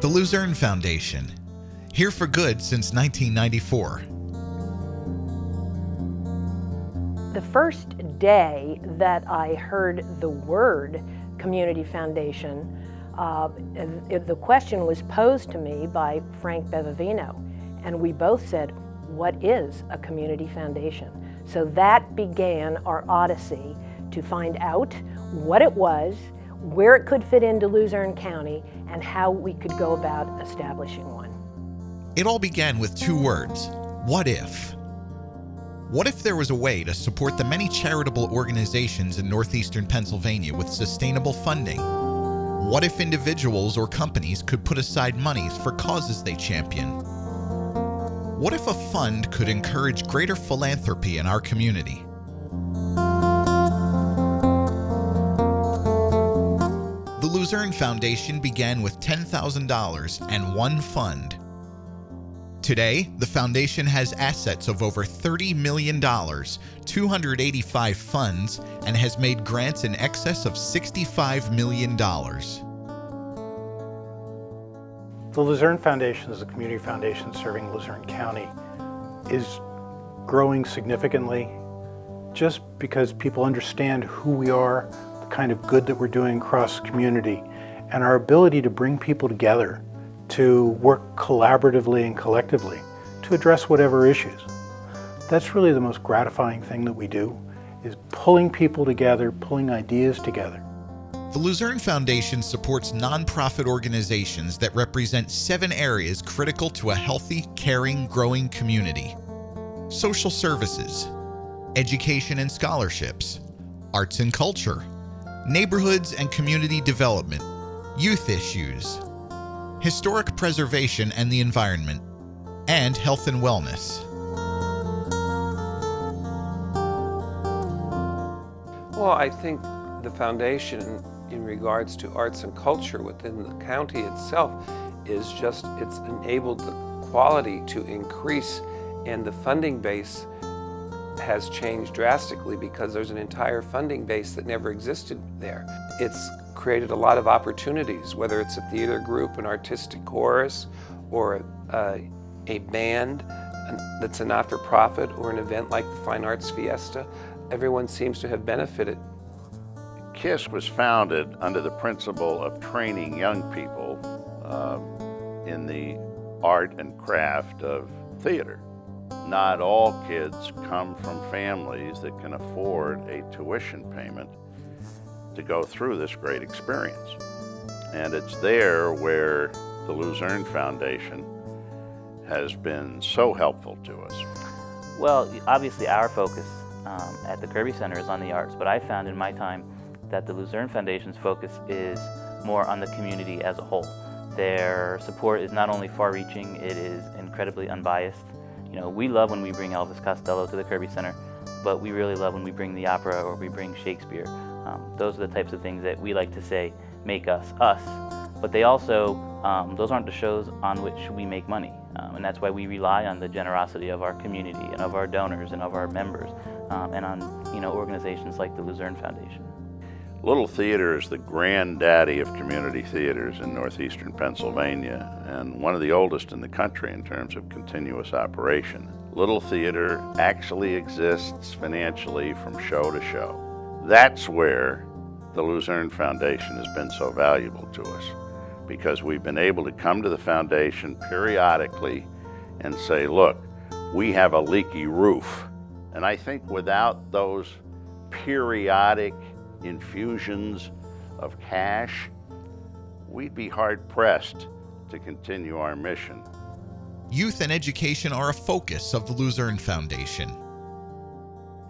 The Luzerne Foundation, here for good since 1994. The first day that I heard the word Community Foundation, the question was posed to me by Frank Bevavino, and we both said, what is a community foundation? So that began our odyssey to find out what it was, where it could fit into Luzerne County, and how we could go about establishing one. It all began with two words: what if? What if there was a way to support the many charitable organizations in northeastern Pennsylvania with sustainable funding? What if individuals or companies could put aside monies for causes they champion? What if a fund could encourage greater philanthropy in our community? The Luzerne Foundation began with $10,000 and one fund. Today, the foundation has assets of over $30 million, 285 funds, and has made grants in excess of $65 million. The Luzerne Foundation is a community foundation serving Luzerne County, is growing significantly just because people understand who we are, the kind of good that we're doing across the community, and our ability to bring people together to work collaboratively and collectively to address whatever issues. That's really the most gratifying thing that we do, is pulling people together, pulling ideas together. The Luzerne Foundation supports nonprofit organizations that represent 7 areas critical to a healthy, caring, growing community: social services, education and scholarships, arts and culture, neighborhoods and community development, youth issues, historic preservation and the environment, and health and wellness. Well, I think the foundation in regards to arts and culture within the county itself is just, it's enabled the quality to increase, and the funding base has changed drastically because there's an entire funding base that never existed there. It's created a lot of opportunities, whether it's a theater group, an artistic chorus, or a band that's a not-for-profit, or an event like the Fine Arts Fiesta. Everyone seems to have benefited. KISS was founded under the principle of training young people in the art and craft of theater. Not all kids come from families that can afford a tuition payment to go through this great experience. And it's there where the Luzerne Foundation has been so helpful to us. Well, obviously our focus at the Kirby Center is on the arts, but I found in my time that the Luzerne Foundation's focus is more on the community as a whole. Their support is not only far-reaching, it is incredibly unbiased. You know, we love when we bring Elvis Costello to the Kirby Center, but we really love when we bring the opera or we bring Shakespeare. Those are the types of things that we like to say make us us. But they also, those aren't the shows on which we make money. And that's why we rely on the generosity of our community and of our donors and of our members, and on organizations like the Luzerne Foundation. Little Theater is the granddaddy of community theaters in northeastern Pennsylvania, and one of the oldest in the country in terms of continuous operation. Little Theater actually exists financially from show to show. That's where the Luzerne Foundation has been so valuable to us, because we've been able to come to the foundation periodically and say, look, we have a leaky roof. And I think without those periodic infusions of cash, we'd be hard-pressed to continue our mission. Youth and education are a focus of the Luzerne Foundation.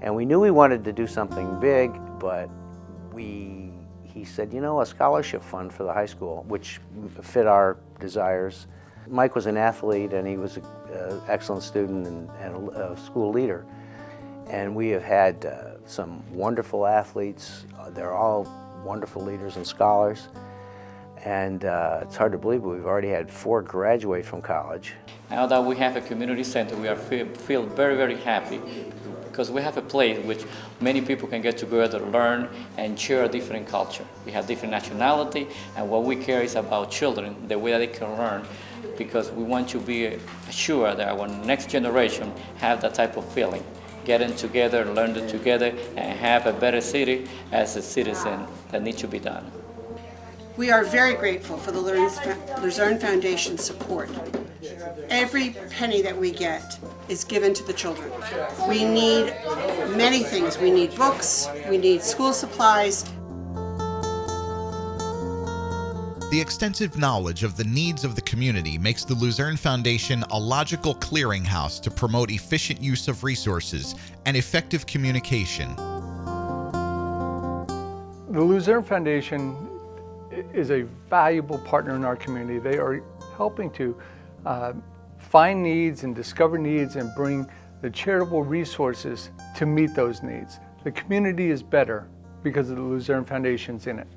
And we knew we wanted to do something big, but he said, a scholarship fund for the high school, which fit our desires. Mike was an athlete, and he was an excellent student and a school leader. And we have had some wonderful athletes. They're all wonderful leaders and scholars. And it's hard to believe, but we've already had 4 graduate from college. Now that we have a community center, we feel very, very happy because we have a place in which many people can get together, learn, and share a different culture. We have different nationality, and what we care is about children, the way that they can learn, because we want to be sure that our next generation have that type of feeling, getting together, learning together, and have a better city as a citizen that needs to be done. We are very grateful for the Luzerne Foundation support. Every penny that we get is given to the children. We need many things. We need books, we need school supplies. The extensive knowledge of the needs of the community makes the Luzerne Foundation a logical clearinghouse to promote efficient use of resources and effective communication. The Luzerne Foundation is a valuable partner in our community. They are helping to find needs and discover needs and bring the charitable resources to meet those needs. The community is better because of the Luzerne Foundation's in it.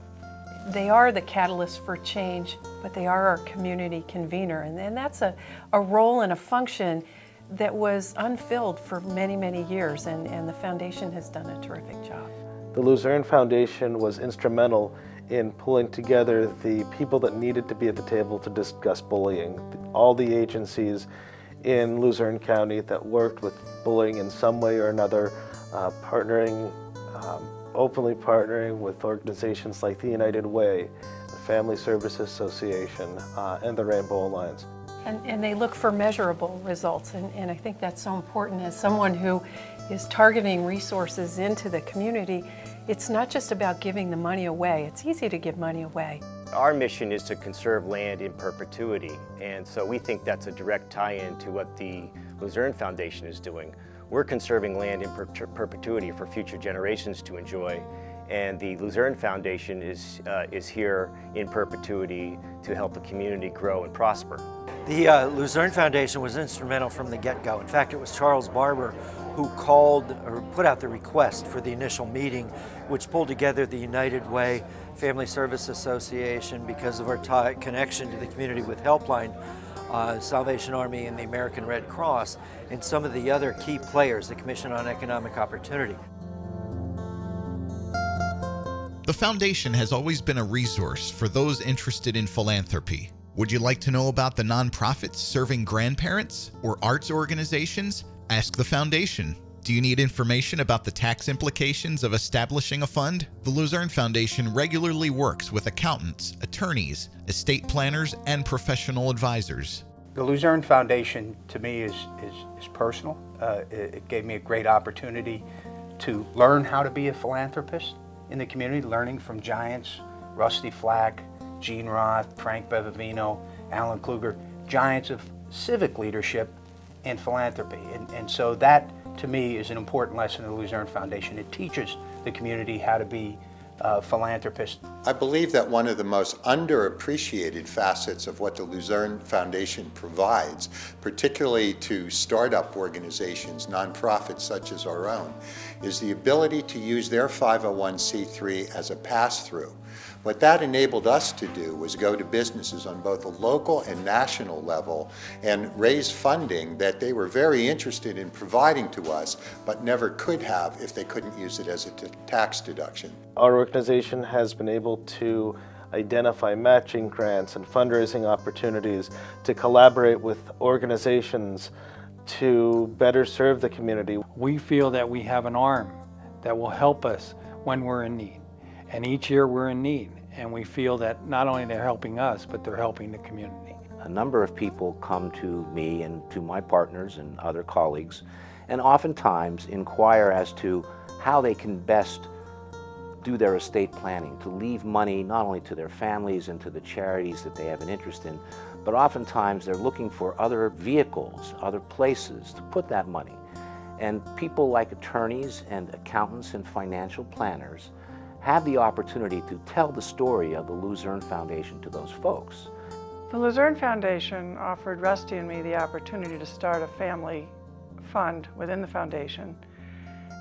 They are the catalyst for change, but they are our community convener, and that's a role and a function that was unfilled for many, many years, and the foundation has done a terrific job. The Luzerne Foundation was instrumental in pulling together the people that needed to be at the table to discuss bullying. All the agencies in Luzerne County that worked with bullying in some way or another, openly partnering with organizations like the United Way, the Family Services Association, and the Rainbow Alliance. And they look for measurable results, and I think that's so important. As someone who is targeting resources into the community, it's not just about giving the money away. It's easy to give money away. Our mission is to conserve land in perpetuity, and so we think that's a direct tie-in to what the Luzerne Foundation is doing. We're conserving land in perpetuity for future generations to enjoy, and the Luzerne Foundation is here in perpetuity to help the community grow and prosper. The Luzerne Foundation was instrumental from the get-go. In fact, it was Charles Barber who called or put out the request for the initial meeting, which pulled together the United Way, Family Service Association, because of our connection to the community with Helpline, Salvation Army and the American Red Cross, and some of the other key players, the Commission on Economic Opportunity. The foundation has always been a resource for those interested in philanthropy. Would you like to know about the nonprofits serving grandparents or arts organizations? Ask the foundation. Do you need information about the tax implications of establishing a fund? The Luzerne Foundation regularly works with accountants, attorneys, estate planners, and professional advisors. The Luzerne Foundation, to me, is personal. It gave me a great opportunity to learn how to be a philanthropist in the community, learning from giants, Rusty Flack, Gene Roth, Frank Bevavino, Alan Kluger, giants of civic leadership and philanthropy. And so that, to me, is an important lesson of the Luzerne Foundation. It teaches the community how to be philanthropists. I believe that one of the most underappreciated facets of what the Luzerne Foundation provides, particularly to startup organizations, nonprofits such as our own, is the ability to use their 501c3 as a pass-through. What that enabled us to do was go to businesses on both a local and national level and raise funding that they were very interested in providing to us, but never could have if they couldn't use it as a tax deduction. Our organization has been able to identify matching grants and fundraising opportunities to collaborate with organizations to better serve the community. We feel that we have an arm that will help us when we're in need. And each year we're in need, and we feel that not only they're helping us, but they're helping the community. A number of people come to me and to my partners and other colleagues, and oftentimes inquire as to how they can best do their estate planning, to leave money not only to their families and to the charities that they have an interest in, but oftentimes they're looking for other vehicles, other places to put that money. And people like attorneys and accountants and financial planners have the opportunity to tell the story of the Luzerne Foundation to those folks. The Luzerne Foundation offered Rusty and me the opportunity to start a family fund within the foundation,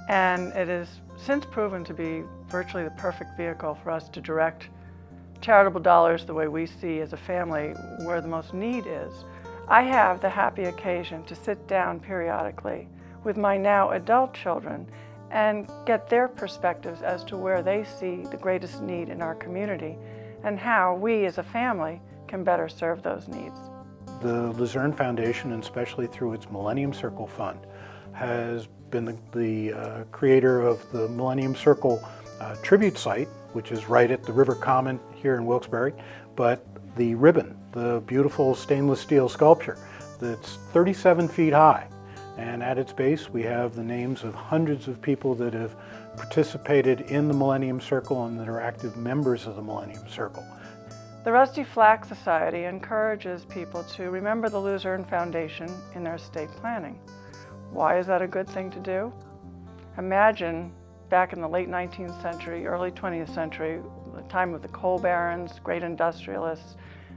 and it has since proven to be virtually the perfect vehicle for us to direct charitable dollars the way we see as a family where the most need is. I have the happy occasion to sit down periodically with my now adult children and get their perspectives as to where they see the greatest need in our community and how we as a family can better serve those needs. The Luzerne Foundation, and especially through its Millennium Circle Fund, has been the creator of the Millennium Circle tribute site, which is right at the River Common here in Wilkes-Barre, but the ribbon, the beautiful stainless steel sculpture that's 37 feet high. And at its base, we have the names of hundreds of people that have participated in the Millennium Circle and that are active members of the Millennium Circle. The Rusty Flax Society encourages people to remember the Luzerne Foundation in their estate planning. Why is that a good thing to do? Imagine back in the late 19th century, early 20th century, the time of the coal barons, great industrialists,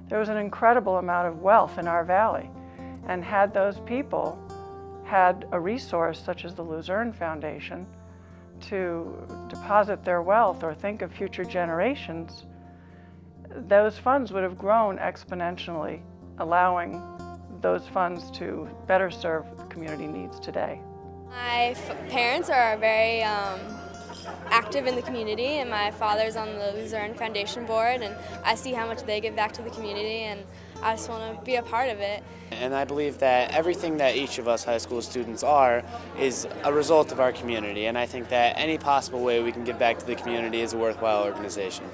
there was an incredible amount of wealth in our valley. And had those people had a resource such as the Luzerne Foundation to deposit their wealth or think of future generations, those funds would have grown exponentially, allowing those funds to better serve the community needs today. My parents are very active in the community, and my father's on the Luzerne Foundation board, and I see how much they give back to the community, and I just want to be a part of it. And I believe that everything that each of us high school students are is a result of our community, and I think that any possible way we can give back to the community is a worthwhile organization.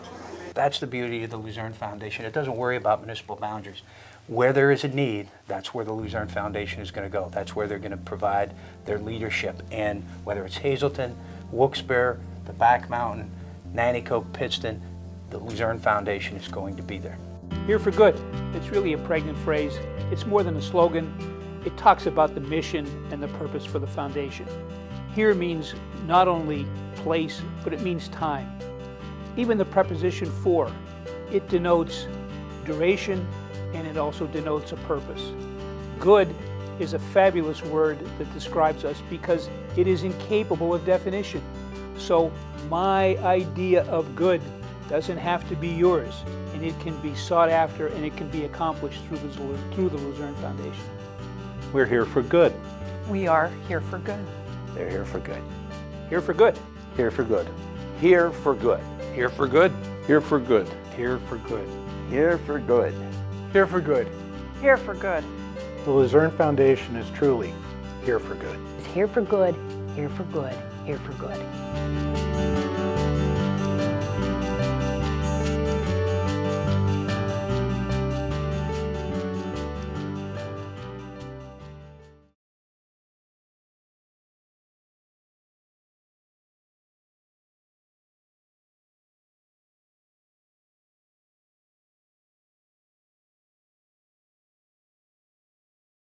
That's the beauty of the Luzerne Foundation. It doesn't worry about municipal boundaries. Where there is a need, that's where the Luzerne Foundation is going to go. That's where they're going to provide their leadership. And whether it's Hazleton, Wilkes-Barre, the Back Mountain, Nanticoke, Pittston, the Luzerne Foundation is going to be there. Here for good. It's really a pregnant phrase. It's more than a slogan. It talks about the mission and the purpose for the foundation. Here means not only place, but it means time. Even the preposition for, it denotes duration and it also denotes a purpose. Good is a fabulous word that describes us because it is incapable of definition. So my idea of good doesn't have to be yours, and it can be sought after and it can be accomplished through the Luzerne Foundation. We're here for good. We are here for good. They're here for good. Here for good. Here for good. Here for good. Here for good. Here for good. Here for good. Here for good. Here for good. Here for good. The Luzerne Foundation is truly here for good. It's here for good, here for good, here for good.